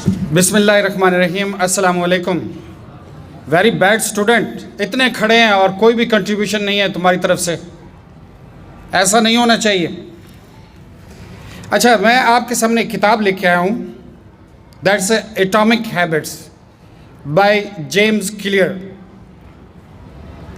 बिस्मिल्लाहिर्रहमानिर्रहीम, अस्सलाम वालेकुम। वेरी बैड स्टूडेंट, इतने खड़े हैं और कोई भी कंट्रीब्यूशन नहीं है तुम्हारी तरफ से। ऐसा नहीं होना चाहिए। अच्छा, मैं आपके सामने एक किताब लेके आया हूँ, that's atomic habits by James clear.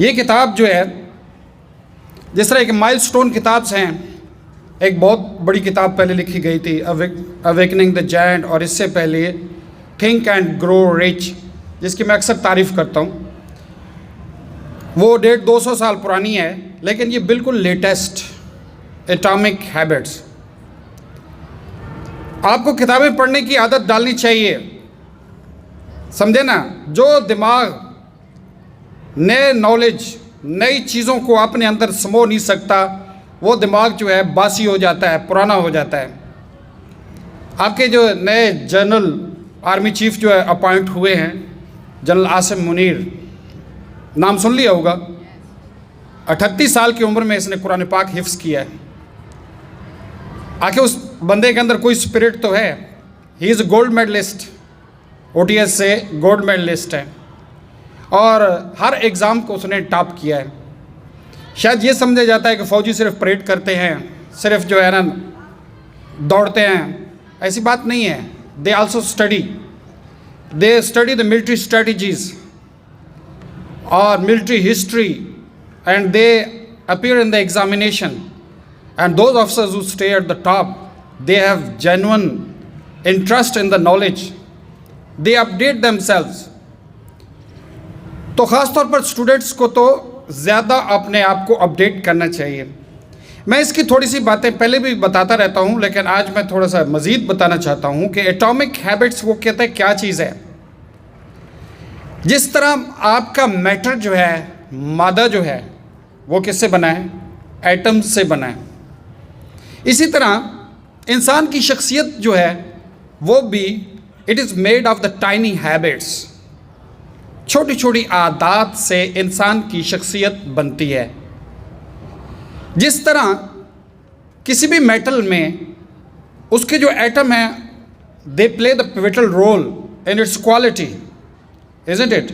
ये किताब जो है, जिस तरह एक माइलस्टोन किताब से हैं, एक बहुत बड़ी किताब पहले लिखी गई थी अवेकनिंग द जायंट, और इससे पहले थिंक एंड ग्रो रिच, जिसकी मैं अक्सर तारीफ़ करता हूँ। वो 150-200 साल पुरानी है, लेकिन ये बिल्कुल लेटेस्ट एटॉमिक हैबिट्स। आपको किताबें पढ़ने की आदत डालनी चाहिए, समझे ना। जो दिमाग नए नॉलेज, नई चीज़ों को अपने अंदर समो नहीं सकता, वो दिमाग जो है बासी हो जाता है, पुराना हो जाता है। आपके जो नए जनरल आर्मी चीफ जो है अपॉइंट हुए हैं, जनरल आसिम मुनीर, नाम सुन लिया होगा। 38 साल की उम्र में इसने कुरान पाक हिफ्ज़ किया है। आखिर उस बंदे के अंदर कोई स्पिरिट तो है। He is gold medallist, OTS से गोल्ड मेडलिस्ट है, और हर एग्ज़ाम को उसने टॉप किया है। शायद ये समझा जाता है कि फ़ौजी सिर्फ परेड करते हैं, सिर्फ जो है ना दौड़ते हैं। ऐसी बात नहीं है। They also study the military strategies और military history, and they appear in the examination. And those officers who stay at the top, they have genuine interest in the knowledge, they update themselves. तो ख़ास तौर पर students को तो ज़्यादा अपने आप को अपडेट करना चाहिए। मैं इसकी थोड़ी सी बातें पहले भी बताता रहता हूँ, लेकिन आज मैं थोड़ा सा मज़ीद बताना चाहता हूँ कि एटॉमिक हैबिट्स वो कहते हैं क्या चीज़ है। जिस तरह आपका मैटर जो है, मादा जो है, वो किससे बना है? एटम्स से बना है। इसी तरह इंसान की शख्सियत जो है वो भी, it is made of the tiny habits. छोटी छोटी आदत से इंसान की शख्सियत बनती है। जिस तरह किसी भी मेटल में उसके जो एटम हैं, they play the pivotal role in its quality, isn't it.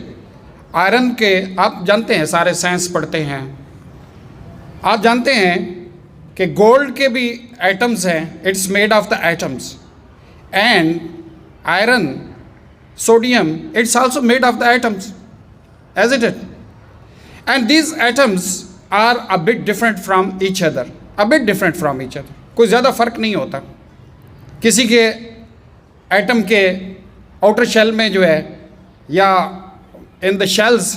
Iron के, आप जानते हैं, सारे साइंस पढ़ते हैं, आप जानते हैं कि गोल्ड के भी एटम्स हैं, it's made of the atoms. And iron, sodium, it's also made of the atoms, isn't it? And these atoms are a bit different from each other, कोई ज़्यादा फ़र्क नहीं होता। किसी के एटम के आउटर शेल में जो है, या in the shells,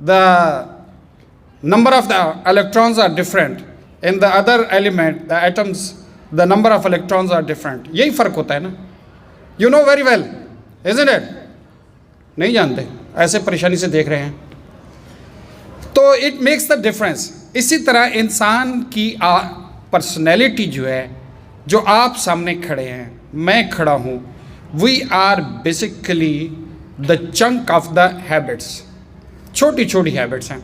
the number of the electrons are different, in the other element the atoms the number of electrons are different. यही फ़र्क होता है ना। You know very well, isn't it? नहीं जानते, ऐसे परेशानी से देख रहे हैं। तो इट मेक्स द डिफरेंस। इसी तरह इंसान की पर्सनैलिटी जो है, जो आप सामने खड़े हैं, मैं खड़ा हूँ, we are basically the chunk of the habits. छोटी छोटी हैबिट्स हैं,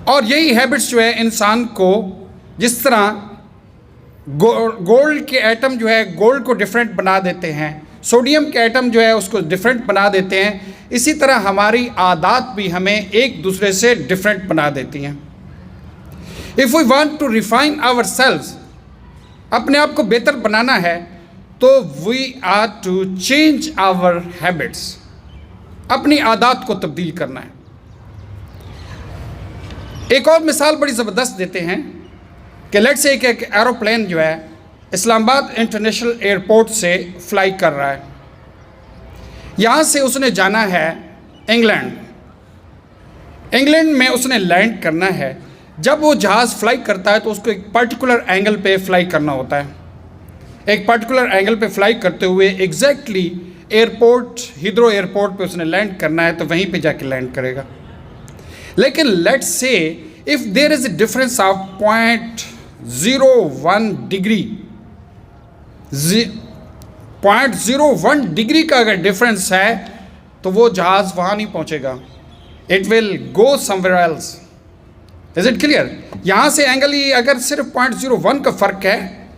और यही हैबिट्स जो है इंसान को, जिस तरह गोल्ड के एटम जो है गोल्ड को डिफरेंट बना देते हैं, सोडियम के एटम जो है उसको डिफरेंट बना देते हैं, इसी तरह हमारी आदत भी हमें एक दूसरे से डिफरेंट बना देती हैं। If we want to refine our सेल्व्स, अपने आप को बेहतर बनाना है, तो we are to change our habits, अपनी आदत को तब्दील करना है। एक और मिसाल बड़ी ज़बरदस्त देते हैं कि लेट्स से एक एरोप्लेन जो है इस्लामाबाद इंटरनेशनल एयरपोर्ट से फ्लाई कर रहा है। यहाँ से उसने जाना है इंग्लैंड में उसने लैंड करना है। जब वो जहाज़ फ्लाई करता है तो उसको एक पर्टिकुलर एंगल पे फ्लाई करना होता है। एक पर्टिकुलर एंगल पे फ्लाई करते हुए एग्जैक्टली एयरपोर्ट, हीथ्रो एयरपोर्ट पे उसने लैंड करना है, तो वहीं पे जाके लैंड करेगा। लेकिन let's say if there is a difference of 0.01 degree, 0.01 degree का अगर डिफरेंस है, तो वो जहाज़ वहाँ नहीं पहुँचेगा। It will go somewhere else. Is it clear? यहाँ से एंगल ही अगर सिर्फ 0.01 का फ़र्क है,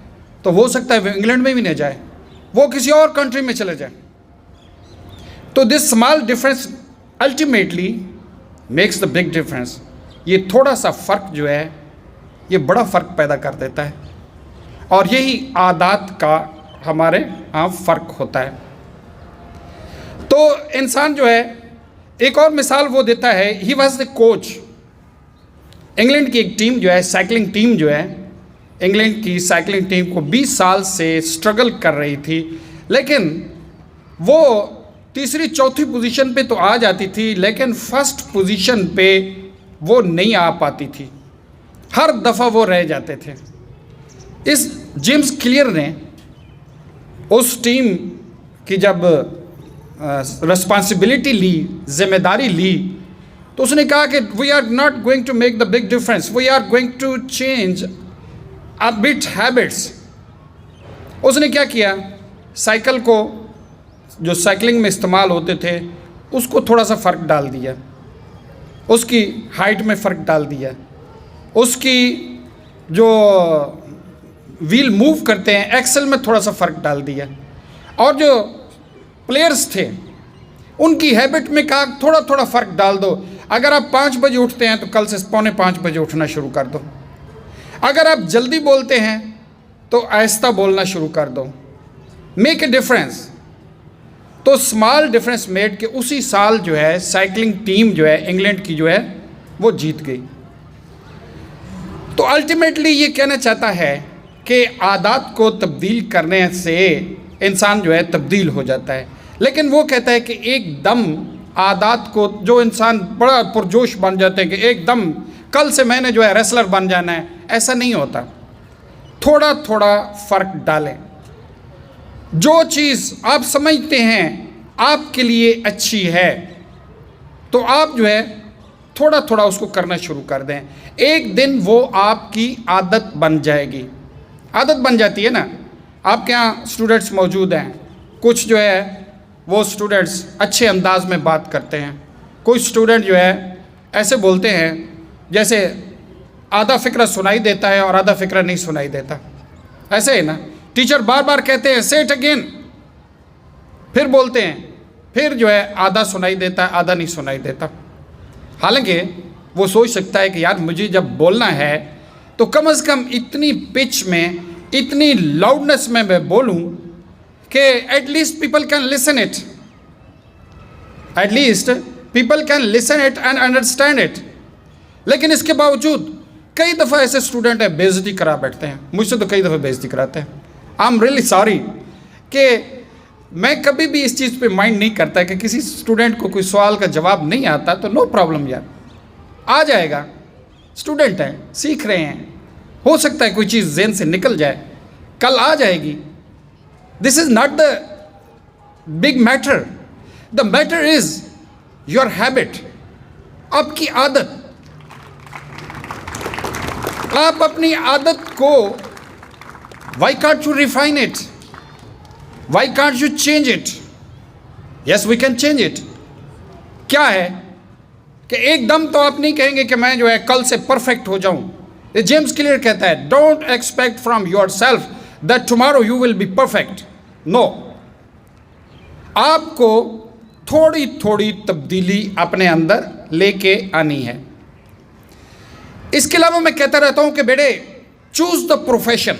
तो हो सकता है वो इंग्लैंड में भी नहीं जाए, वो किसी और कंट्री में चले जाए। तो this small difference ultimately makes the big difference. ये थोड़ा सा फ़र्क जो है ये बड़ा फ़र्क पैदा कर देता है, और यही आदत का हमारे यहाँ फ़र्क होता है। तो इंसान जो है, एक और मिसाल वो देता है, he was the coach. England की एक टीम जो है, साइकिलिंग टीम जो है, इंग्लैंड की साइकिलिंग टीम को 20 साल से स्ट्रगल कर रही थी, लेकिन वो तीसरी चौथी पोजीशन पे तो आ जाती थी, लेकिन फर्स्ट पोजीशन पे वो नहीं आ पाती थी, हर दफ़ा वो रह जाते थे। इस जेम्स क्लियर ने उस टीम की जब रिस्पॉन्सिबिलिटी ली, जिम्मेदारी ली, तो उसने कहा कि we are not going to make the big difference, we are going to change a bit habits. उसने क्या किया, साइकिल को जो साइकिलिंग में इस्तेमाल होते थे उसको थोड़ा सा फ़र्क डाल दिया, उसकी हाइट में फ़र्क डाल दिया, उसकी जो व्हील मूव करते हैं एक्सल में थोड़ा सा फ़र्क डाल दिया, और जो प्लेयर्स थे उनकी हैबिट में कहा थोड़ा थोड़ा फ़र्क डाल दो। अगर आप 5 बजे उठते हैं तो कल से 4:45 बजे उठना शुरू कर दो। अगर आप जल्दी बोलते हैं तो आहिस्ता बोलना शुरू कर दो। Make a difference. तो स्मॉल डिफरेंस मेड के उसी साल जो है साइकिलिंग टीम जो है इंग्लैंड की जो है वो जीत गई। तो अल्टीमेटली ये कहना चाहता है कि आदत को तब्दील करने से इंसान जो है तब्दील हो जाता है, लेकिन वो कहता है कि एकदम आदत को जो इंसान बड़ा पुरजोश बन जाते हैं कि एकदम कल से मैंने जो है रेसलर बन जाना है, ऐसा नहीं होता। थोड़ा थोड़ा फ़र्क डालें। जो चीज़ आप समझते हैं आपके लिए अच्छी है तो आप जो है थोड़ा थोड़ा उसको करना शुरू कर दें। एक दिन वो आपकी आदत बन जाएगी। आदत बन जाती है ना। आपके यहाँ स्टूडेंट्स मौजूद हैं, कुछ जो है वो स्टूडेंट्स अच्छे अंदाज में बात करते हैं, कुछ स्टूडेंट जो है ऐसे बोलते हैं जैसे आधा फ़िक्रा सुनाई देता है और आधा फ़िक्रा नहीं सुनाई देता। ऐसे है ना, टीचर बार बार कहते हैं से इट अगेन, फिर बोलते हैं, फिर जो है आधा सुनाई देता है आधा नहीं सुनाई देता। हालांकि वो सोच सकता है कि यार मुझे जब बोलना है तो कम से कम इतनी पिच में, इतनी लाउडनेस में मैं बोलूं कि at least people can listen it, at least people can listen it and understand it. लेकिन इसके बावजूद कई दफ़ा ऐसे स्टूडेंट है बेइज्जती करा बैठते हैं। मुझसे तो कई दफ़ा बेइज्जती कराते हैं। आई एम रियली सॉरी कि मैं कभी भी इस चीज़ पे माइंड नहीं करता कि किसी स्टूडेंट को कोई सवाल का जवाब नहीं आता तो नो प्रॉब्लम यार, आ जाएगा, स्टूडेंट है, सीख रहे हैं, हो सकता है कोई चीज़ ज़हन से निकल जाए, कल आ जाएगी। This is not the big matter, the matter is your habit, आपकी आदत। आप अपनी आदत को why can't you refine it? Why can't you change it? Yes, we can change it. क्या है कि एकदम तो आप नहीं कहेंगे कि मैं जो है कल से परफेक्ट हो जाऊं। ये जेम्स क्लियर कहता है, don't expect from yourself that tomorrow you will be perfect. No, आपको थोड़ी थोड़ी तब्दीली अपने अंदर लेके आनी है। इसके अलावा मैं कहता रहता हूं कि बेटे choose the profession,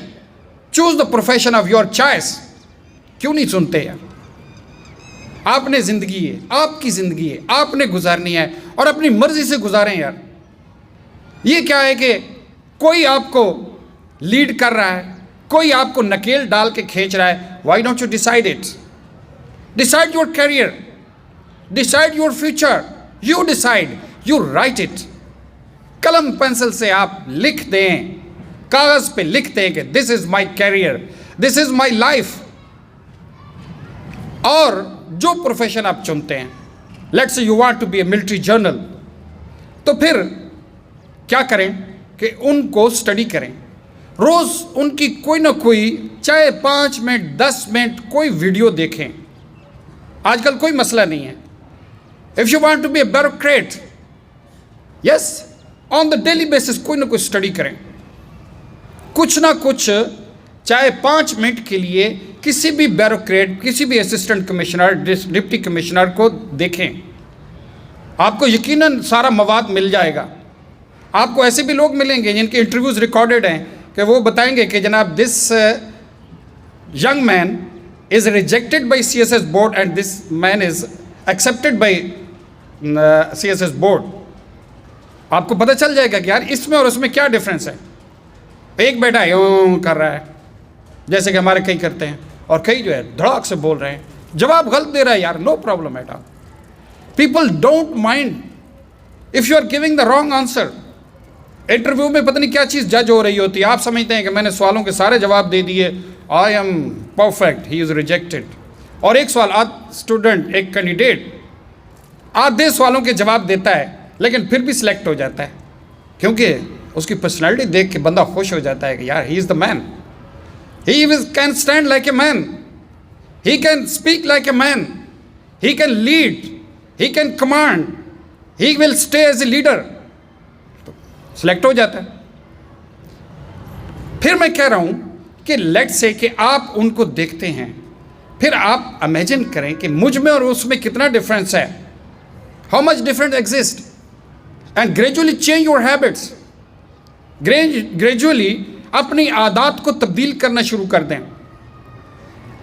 choose the profession of your choice. क्यों नहीं सुनते यार? आपने ज़िंदगी है, आपकी ज़िंदगी है, आपने गुजारनी है और अपनी मर्जी से गुजारें यार। ये क्या है कि कोई आपको लीड कर रहा है, कोई आपको नकेल डाल के खींच रहा है। Why don't you decide it? Decide your career, decide your future, you decide, you write it. कलम पेंसिल से आप लिख दें, कागज़ पे लिख दें कि this is my career, this is my life. और जो प्रोफेशन आप चुनते हैं, let's say you want to be a military general, तो फिर क्या करें कि उनको स्टडी करें, रोज़ उनकी कोई ना कोई, चाहे 5 मिनट 10 मिनट कोई वीडियो देखें। आजकल कोई मसला नहीं है। If you want to be a bureaucrat, yes, on the daily basis कोई ना कोई स्टडी करें, कुछ ना कुछ, चाहे 5 मिनट के लिए किसी भी ब्यूरोक्रेट, किसी भी असिस्टेंट कमिश्नर, डिप्टी कमिश्नर को देखें, आपको यकीनन सारा मवाद मिल जाएगा। आपको ऐसे भी लोग मिलेंगे जिनके इंटरव्यूज़ रिकॉर्डेड हैं कि वो बताएंगे कि जनाब this young man is rejected by CSS board and this man is accepted by CSS board. आपको पता चल जाएगा कि यार इसमें और उसमें क्या डिफरेंस है। एक बेटा यूँ कर रहा है जैसे कि हमारे कई करते हैं, और कई जो है धड़ाक से बोल रहे हैं, जवाब गलत दे रहा है यार, no problem at all. People don't mind if you are giving the wrong answer. Interview में पता नहीं क्या चीज़ जज हो रही होती है, आप समझते हैं कि मैंने सवालों के सारे जवाब दे दिए, I am perfect, he is rejected. और एक सवाल स्टूडेंट, एक कैंडिडेट आधे सवालों के जवाब देता है लेकिन फिर भी सिलेक्ट हो जाता है, क्योंकि उसकी पर्सनैलिटी देख के बंदा खुश हो जाता है कि यार he is the man, he can stand like a man, he can speak like a man, he can lead, he can command, he will stay as a leader. Select हो जाता है। फिर मैं कह रहा हूं कि लेट्स से कि आप उनको देखते हैं, फिर आप इमेजिन करें कि मुझ में और उसमें कितना डिफरेंस है, how much difference exist, and gradually change your habits. Gradually अपनी आदत को तब्दील करना शुरू कर दें।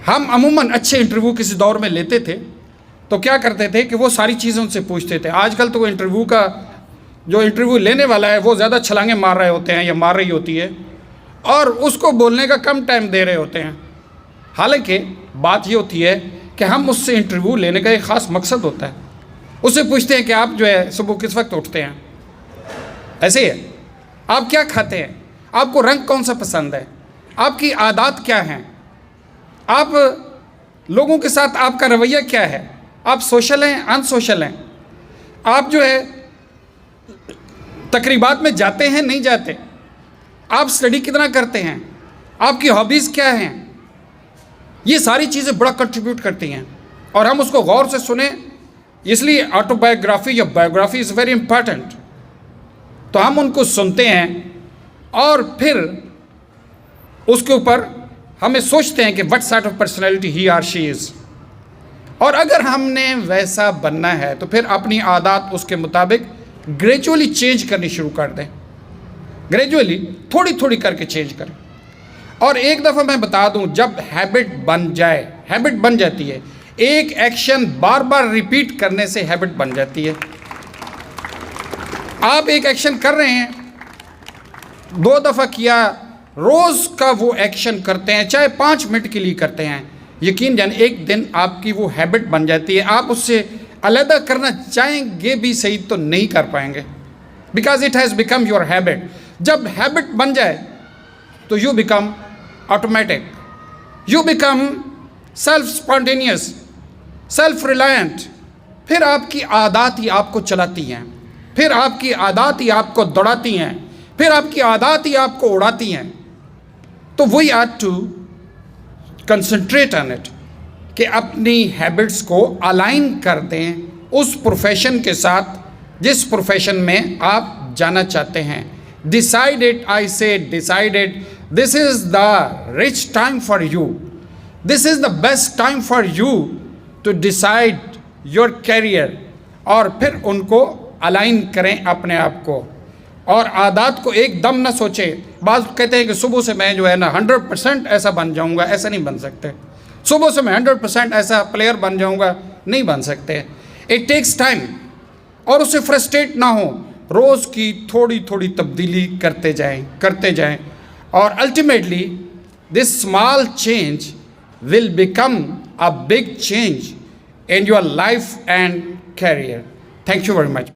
हम अमूमन अच्छे इंटरव्यू किसी दौर में लेते थे तो क्या करते थे कि वो सारी चीज़ें उनसे पूछते थे। आजकल तो वो इंटरव्यू का जो इंटरव्यू लेने वाला है वो ज़्यादा छलांगे मार रहे होते हैं या मार रही होती है, और उसको बोलने का कम टाइम दे रहे होते हैं। हालांकि बात ये होती है कि हम उससे इंटरव्यू लेने का एक ख़ास मकसद होता है। उससे पूछते हैं कि आप जो है सुबह किस वक्त उठते हैं, ऐसे ही है, आप क्या खाते हैं, आपको रंग कौन सा पसंद है, आपकी आदत क्या हैं, आप लोगों के साथ आपका रवैया क्या है, आप सोशल हैं अनसोशल हैं, आप जो है तकरीबात में जाते हैं नहीं जाते, आप स्टडी कितना करते हैं, आपकी हॉबीज़ क्या हैं। ये सारी चीज़ें बड़ा कंट्रीब्यूट करती हैं और हम उसको गौर से सुने, इसलिए ऑटोबायोग्राफी या बायोग्राफी इज़ वेरी इंपॉर्टेंट। तो हम उनको सुनते हैं और फिर उसके ऊपर हमें सोचते हैं कि what sort of personality he or she is, और अगर हमने वैसा बनना है तो फिर अपनी आदत उसके मुताबिक ग्रेजुअली चेंज करनी शुरू कर दें। ग्रेजुअली थोड़ी थोड़ी करके चेंज करें। और एक दफ़ा मैं बता दूं, जब हैबिट बन जाए, हैबिट बन जाती है, एक एक्शन बार बार रिपीट करने से हैबिट बन जाती है। आप एक एक्शन कर रहे हैं, 2 दफ़ा किया, रोज़ का वो एक्शन करते हैं, चाहे 5 मिनट के लिए करते हैं, यकीन जान एक दिन आपकी वो हैबिट बन जाती है। आप उससे अलग करना चाहेंगे भी सही तो नहीं कर पाएंगे, because it has become your habit. जब हैबिट बन जाए तो you become automatic, you become self spontaneous, self reliant. फिर आपकी आदत ही आपको चलाती हैं, फिर आपकी आदत ही आपको दौड़ाती हैं, फिर आपकी आदत ही आपको उड़ाती हैं। तो we are to concentrate on it कि अपनी हैबिट्स को अलाइन कर दें उस प्रोफेशन के साथ जिस प्रोफेशन में आप जाना चाहते हैं। Decide it, I say decide it, this is the rich time for you, this is the best time for you to decide your career. और फिर उनको अलाइन करें अपने आप को, और आदत को एकदम ना सोचें। बाज़ कहते हैं कि सुबह से मैं जो है ना 100% ऐसा बन जाऊंगा, ऐसा नहीं बन सकते। सुबह से मैं 100% ऐसा प्लेयर बन जाऊंगा, नहीं बन सकते। इट टेक्स टाइम, और उससे फ्रस्ट्रेट ना हो, रोज़ की थोड़ी थोड़ी तब्दीली करते जाएं, और ultimately this small change will become a big change in your life and career. Thank you very much.